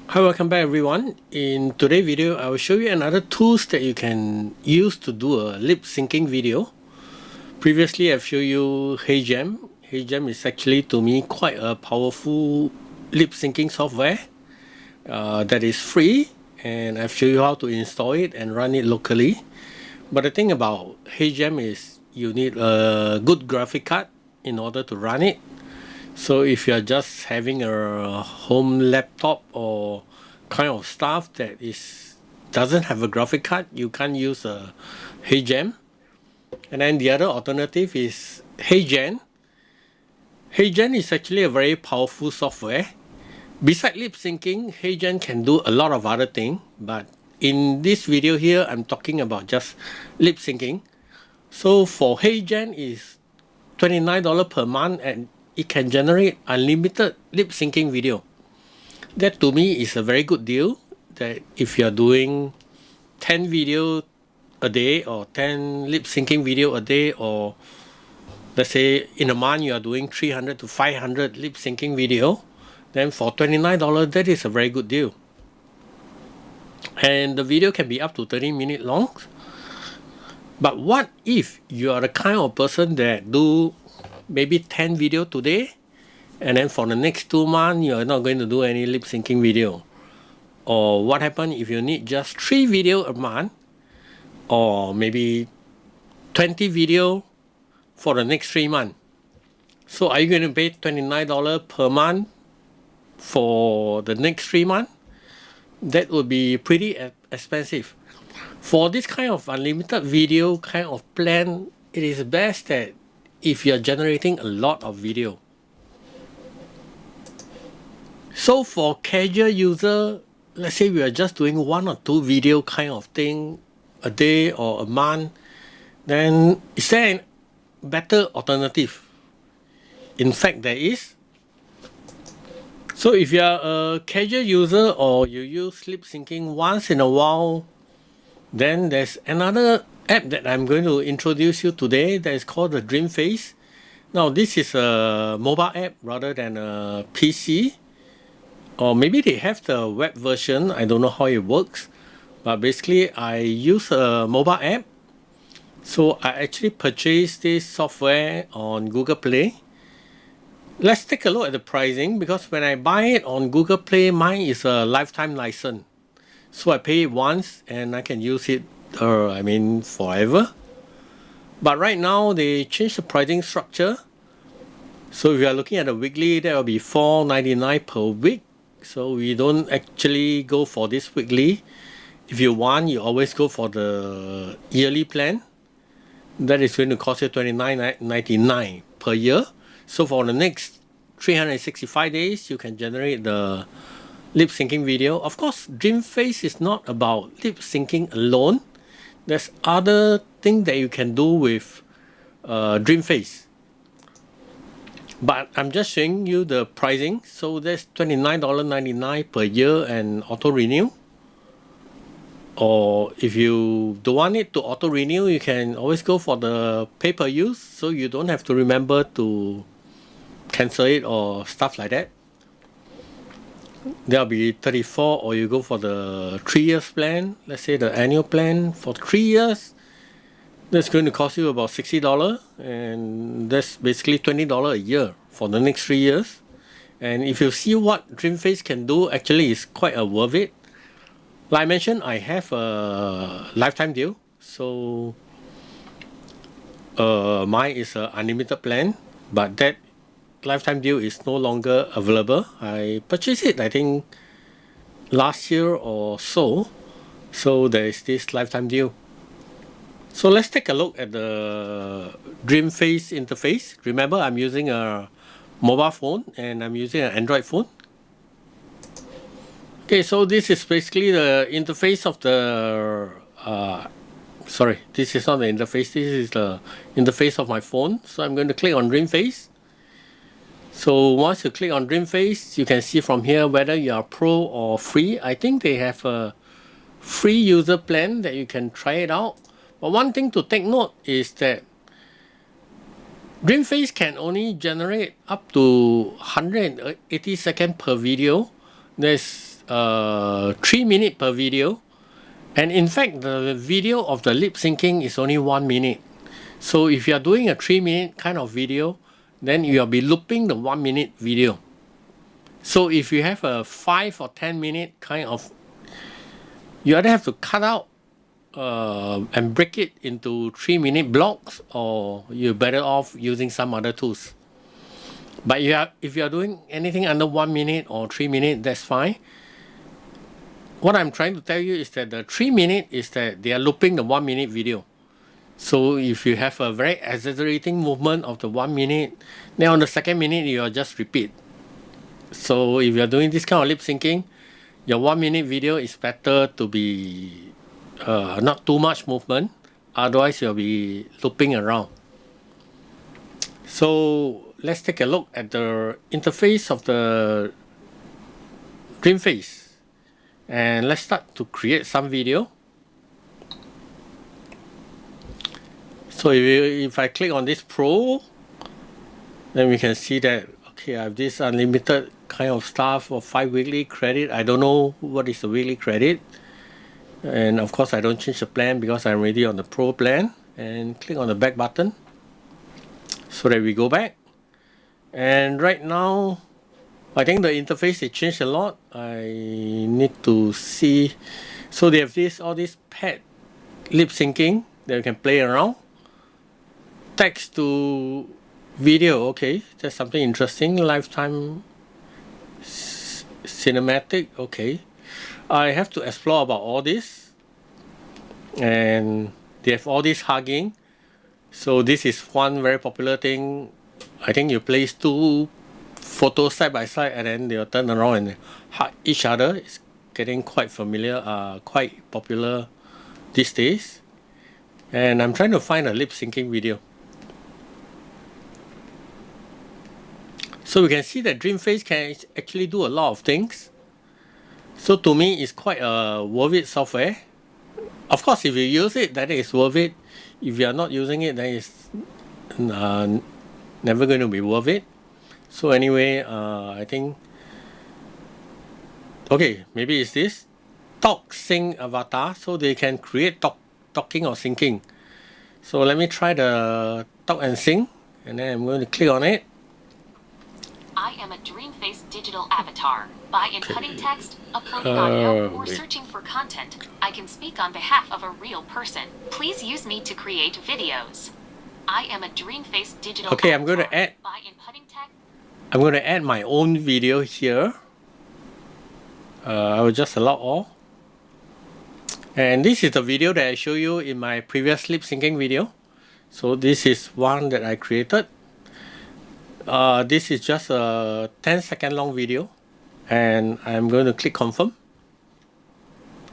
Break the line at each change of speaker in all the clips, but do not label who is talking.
Hi, welcome back everyone. In today's video, I will show you another tools that you can use to do a lip syncing video. Previously, I've shown you HeyGen. HeyGen is actually, to me, quite a powerful lip syncing software that is free, and I've shown you how to install it and run it locally. But the thing about HeyGen is you need a good graphic card in order to run it. So if you're just having a home laptop or kind of stuff that doesn't have a graphic card, you can't use a HeyGen. And then the other alternative is HeyGen. HeyGen is actually a very powerful software. Besides lip syncing, HeyGen can do a lot of other things, but in this video here, I'm talking about just lip syncing. So for HeyGen is $29 per month, and it can generate unlimited lip syncing video. That to me is a very good deal, that if you're doing 10 video a day or 10 lip syncing video a day, or let's say in a month you are doing 300 to 500 lip syncing video, then for $29 that is a very good deal. And the video can be up to 30 minutes long. But what if you are the kind of person that do maybe 10 video today, and then for the next 2 months you're not going to do any lip syncing video? Or what happens if you need just 3 video a month, or maybe 20 video for the next 3 months? So are you going to pay $29 per month for the next 3 months? That would be pretty expensive. For this kind of unlimited video kind of plan, it is best that if you're generating a lot of video. So for casual user, let's say we are just doing 1 or 2 video kind of thing a day or a month, then is there a better alternative? In fact, there is. So if you are a casual user or you use lip syncing once in a while, then there's another app that I'm going to introduce you today that is called the DreamFace. Now this is a mobile app rather than a PC, or maybe they have the web version. I don't know how it works, but basically I use a mobile app. So I actually purchased this software on Google Play. Let's take a look at the pricing, because when I buy it on Google Play, mine is a lifetime license. So I pay it once and I can use it forever. But right now they changed the pricing structure. So if you are looking at a weekly, that will be $4.99 per week. So we don't actually go for this weekly. If you want, you always go for the yearly plan. That is going to cost you $29.99 per year. So for the next 365 days, you can generate the lip syncing video. Of course, DreamFace is not about lip syncing alone. There's other things that you can do with DreamFace. But I'm just showing you the pricing. So that's $29.99 per year and auto renew. Or if you don't want it to auto renew, you can always go for the pay per use, so you don't have to remember to cancel it or stuff like that. There'll be 34, or you go for the 3 years plan. Let's say the annual plan for 3 years, that's going to cost you about $60, and that's basically $20 a year for the next 3 years. And if you see what DreamFace can do, actually it's quite worth it. Like I mentioned, I have a lifetime deal, so mine is an unlimited plan, but that lifetime deal is no longer available. I purchased it, I think, last year or so. So there is this lifetime deal. So let's take a look at the DreamFace interface. Remember, I'm using a mobile phone and I'm using an Android phone. Okay, so this is basically the interface of the sorry, this is not the interface, this is the interface of my phone. So I'm going to click on DreamFace. So once you click on DreamFace, you can see from here whether you are pro or free. I think they have a free user plan that you can try it out. But one thing to take note is that DreamFace can only generate up to 180 seconds per video. There's 3 minutes per video, and in fact the video of the lip syncing is only 1 minute. So if you are doing a 3 minute kind of video, then you'll be looping the 1 minute video. So if you have a 5 or 10 minute kind of, you either have to cut out and break it into 3 minute blocks, or you're better off using some other tools. But if you are doing anything under 1 minute or 3 minutes, that's fine. What I'm trying to tell you is that the 3 minute is that they are looping the 1 minute video. So if you have a very exaggerating movement of the 1 minute, then on the second minute you'll just repeat. So if you're doing this kind of lip syncing, your 1 minute video is better to be not too much movement, otherwise you'll be looping around. So let's take a look at the interface of the DreamFace, and let's start to create some video. So if I click on this Pro, then we can see that, okay, I have this unlimited kind of stuff for 5 weekly credit. I don't know what is the weekly credit, and of course I don't change the plan because I'm already on the Pro plan, and click on the back button so that we go back. And right now I think the interface it changed a lot. I need to see. So they have all this pad lip syncing that you can play around. Text to video, okay, that's something interesting. Lifetime cinematic, okay. I have to explore about all this. And they have all this hugging. So this is one very popular thing. I think you place 2 photos side by side and then they'll turn around and hug each other. It's getting quite familiar, quite popular these days. And I'm trying to find a lip syncing video. So we can see that DreamFace can actually do a lot of things. So to me, it's quite a worth it software. Of course, if you use it, then it's worth it. If you are not using it, then it's never going to be worth it. So anyway, I think, okay, maybe it's this talk sync avatar, so they can create talking or syncing. So let me try the talk and sync, and then I'm going to click on it.
I am a DreamFace digital avatar. By inputting text, uploading audio, or searching for content, I can speak on behalf of a real person. Please use me to create videos. I am a DreamFace digital
okay,
avatar.
I'm going to add.
By inputting text,
I'm going to add my own video here. I will just allow all. And this is the video that I showed you in my previous lip syncing video. So this is one that I created. This is just a 10-second long video, and I'm going to click confirm.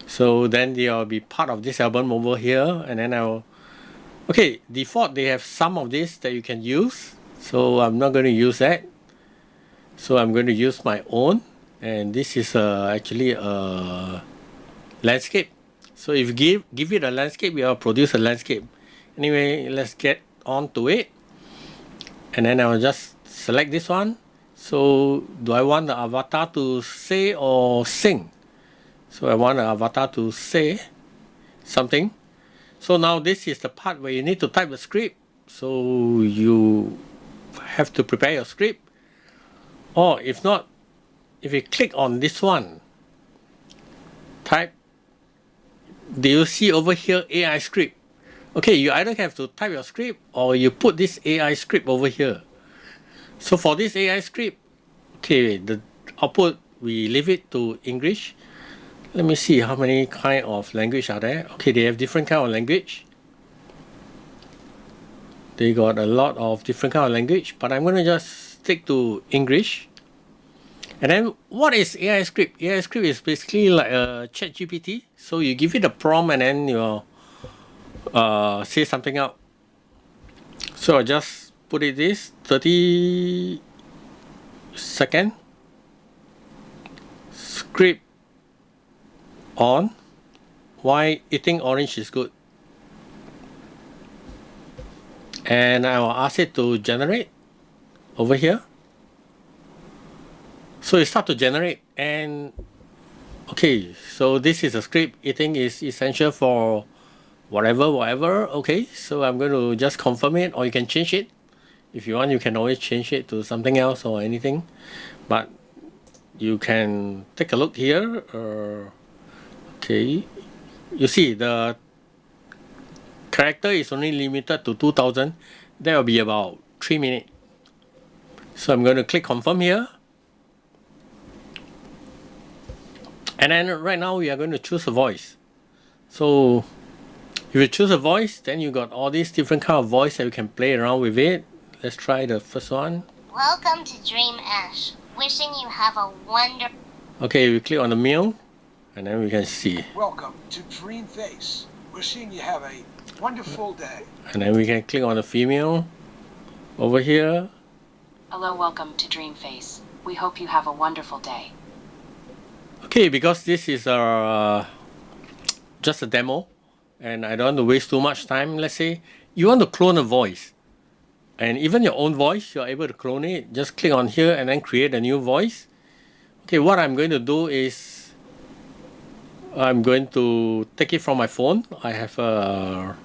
So then they'll be part of this album over here, and then okay, default they have some of this that you can use, so I'm not going to use that. So I'm going to use my own, and this is actually a landscape. So if you give it a landscape, it will produce a landscape. Anyway, let's get on to it, and then I'll just select this one. So do I want the avatar to say or sing? So I want the avatar to say something. So now this is the part where you need to type the script. So you have to prepare your script. Or if not, if you click on this one, type, do you see over here AI script? Okay, you either have to type your script or you put this AI script over here. So for this AI script, okay, the output, we leave it to English. Let me see how many kind of language are there. Okay, they have different kind of language. They got a lot of different kind of language, but I'm going to just stick to English. And then what is AI script? AI script is basically like a ChatGPT. So you give it a prompt and then you say something out. So I just put it this 30 second script on why eating orange is good, and I will ask it to generate over here. So it start to generate, and Okay, so this is a script. Eating is essential for whatever. Okay, so I'm going to just confirm it, or you can change it. If you want, you can always change it to something else or anything. But you can take a look here. Okay, you see the character is only limited to 2000. That will be about 3 minutes. So I'm going to click confirm here. And then right now we are going to choose a voice. So if you choose a voice, then you got all these different kind of voice that you can play around with it. Let's try the first one.
Welcome to Dream Ash. Wishing you have a wonderful...
Okay, we click on the male, and then we can see.
Welcome to DreamFace. Wishing you have a wonderful day.
And then we can click on the female over here.
Hello, welcome to DreamFace. We hope you have a wonderful day.
Okay, because this is just a demo, and I don't want to waste too much time. Let's say you want to clone a voice, and even your own voice, you're able to clone it. Just click on here and then create a new voice. Okay, what I'm going to do is I'm going to take it from my phone. I have a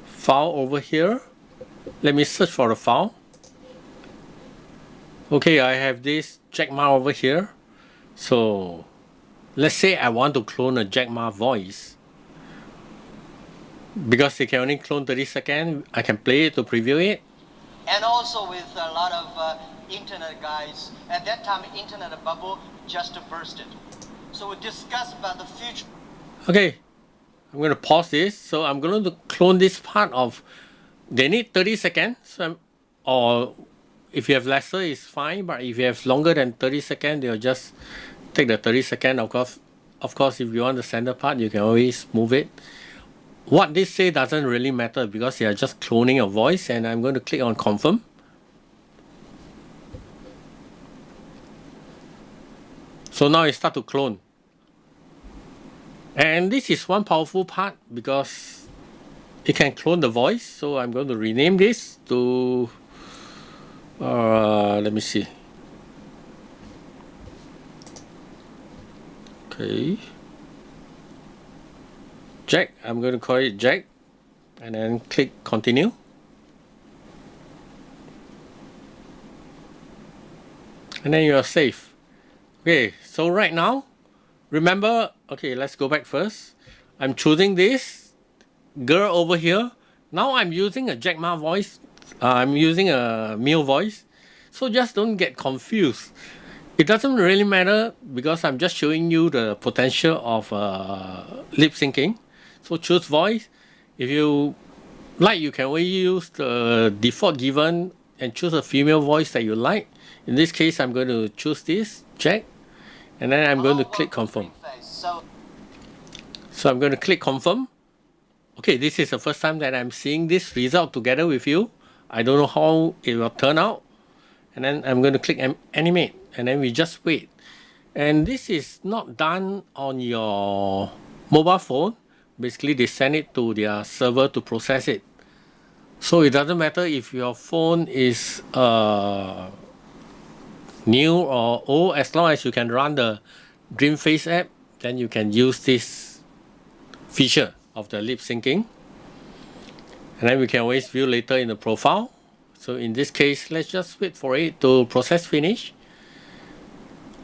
file over here. Let me search for the file. Okay, I have this Jack Ma over here. So let's say I want to clone a Jack Ma voice. Because it can only clone 30 seconds, I can play it to preview it.
And also with a lot of internet guys, at that time internet bubble just bursted. So we discuss about the future.
Okay, I'm going to pause this. So I'm going to clone this part of, they need 30 seconds. So or if you have lesser, it's fine. But if you have longer than 30 seconds, they'll just take the 30 seconds. Of course, if you want the center part, you can always move it. What this say doesn't really matter because they are just cloning a voice, and I'm going to click on confirm. So now it starts to clone. And this is one powerful part because it can clone the voice. So I'm going to rename this to, let me see. Okay. Jack, I'm going to call it Jack, and then click continue. And then you are safe. Okay, so right now, remember, okay, let's go back first. I'm choosing this girl over here. Now I'm using a Jack Ma voice. I'm using a male voice. So just don't get confused. It doesn't really matter because I'm just showing you the potential of lip syncing. So choose voice. If you like, you can only use the default given and choose a female voice that you like. In this case, I'm going to choose this, Jack, and then I'm going to click confirm. So I'm going to click confirm. Okay, this is the first time that I'm seeing this result together with you. I don't know how it will turn out. And then I'm going to click animate, and then we just wait. And this is not done on your mobile phone. Basically, they send it to their server to process it. So it doesn't matter if your phone is new or old, as long as you can run the DreamFace app, then you can use this feature of the lip syncing. And then we can always view later in the profile. So in this case, let's just wait for it to process finish.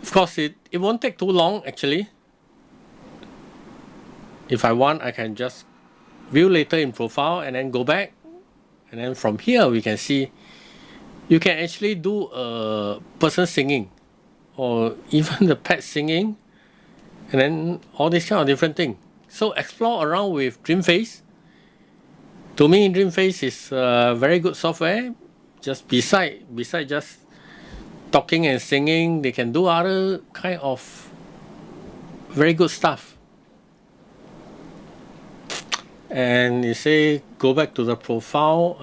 Of course, it won't take too long actually. If I want, I can just view later in profile and then go back. And then from here, we can see you can actually do a person singing or even the pet singing, and then all these kind of different things. So explore around with DreamFace. To me, DreamFace is a very good software. Just beside just talking and singing, they can do other kind of very good stuff. And you say go back to the profile.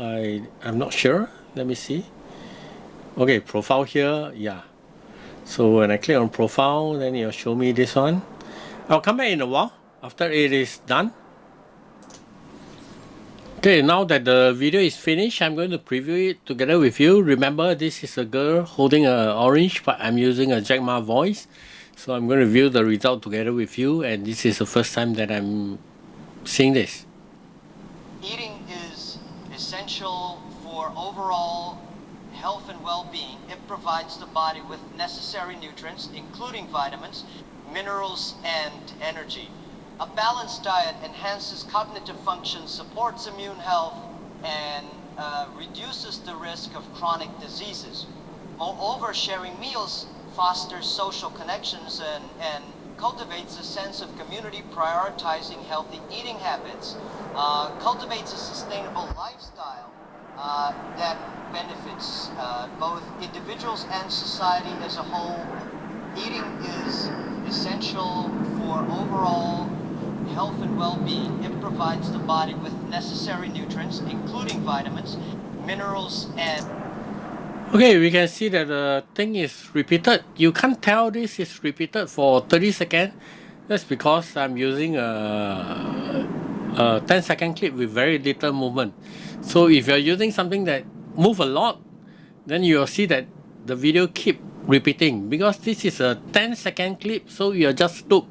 I'm not sure. Let me see. Okay, profile here. Yeah. So when I click on profile, then it'll show me this one. I'll come back in a while after it is done. Okay, now that the video is finished, I'm going to preview it together with you. Remember, this is a girl holding an orange, but I'm using a Jack Ma voice. So I'm going to review the result together with you, and this is the first time that I'm seeing this.
Eating is essential for overall health and well-being. It provides the body with necessary nutrients, including vitamins, minerals, and energy. A balanced diet enhances cognitive function, supports immune health, and reduces the risk of chronic diseases. Moreover, sharing meals fosters social connections and cultivates a sense of community, prioritizing healthy eating habits, cultivates a sustainable lifestyle that benefits both individuals and society as a whole. Eating is essential for overall health and well-being. It provides the body with necessary nutrients, including vitamins, minerals, and...
Okay, we can see that the thing is repeated. You can't tell this is repeated for 30 seconds. That's because I'm using a 10-second clip with very little movement. So if you're using something that move a lot, then you'll see that the video keep repeating, because this is a 10-second clip, so you're just loop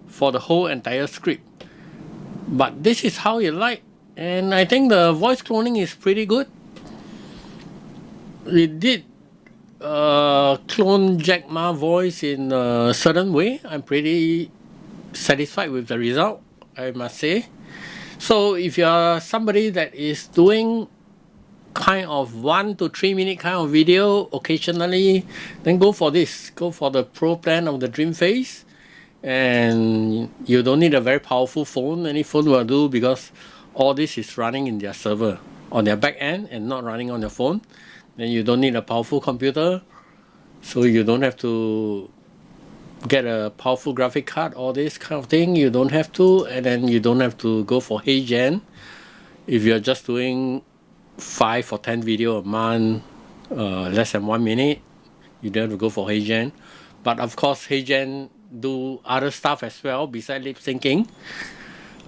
for the whole entire script. But this is how you like, and I think the voice cloning is pretty good. We did clone Jack Ma voice in a certain way. I'm pretty satisfied with the result, I must say. So if you're somebody that is doing kind of 1 to 3 minute kind of video occasionally, then go for this. Go for the pro plan of the DreamFace, and you don't need a very powerful phone. Any phone will do, because all this is running in their server on their back end and not running on your phone. Then you don't need a powerful computer, so you don't have to get a powerful graphic card, all this kind of thing. You don't have to, and then you don't have to go for HeyGen. If you're just doing 5 or 10 video a month, less than 1 minute, you don't have to go for HeyGen. But of course, HeyGen do other stuff as well besides lip syncing.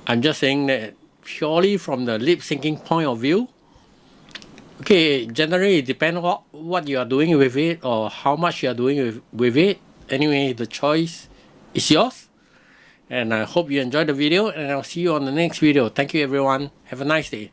I'm just saying that purely from the lip syncing point of view, okay, generally it depends on what you are doing with it or how much you are doing with it. Anyway, the choice is yours. And I hope you enjoyed the video, and I'll see you on the next video. Thank you everyone. Have a nice day.